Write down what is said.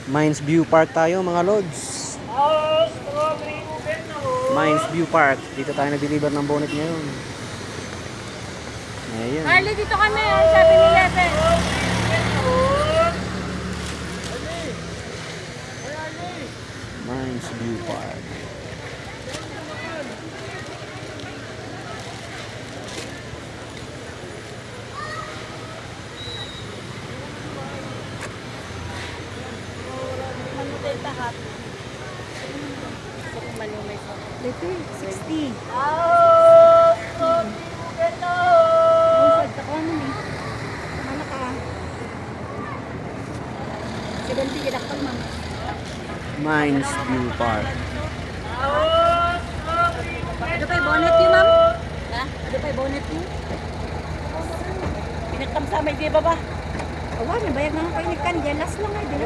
Mines View Park tayo mga lods. Mines View Park. Dito tayo nag-deliver ng bonnet ngayon. Ayan. Harley, dito kami. Sabi ni Lepe. Mines View Park. Lepe, 60. Mines View Park. Ano pa yung bonnet niyo, ma'am? Ha? Ano pa yung bonnet niyo? Pinagkamsamay di ba ba? Awa, nabayag na ako kayo ni Kan. Jealous lang ay.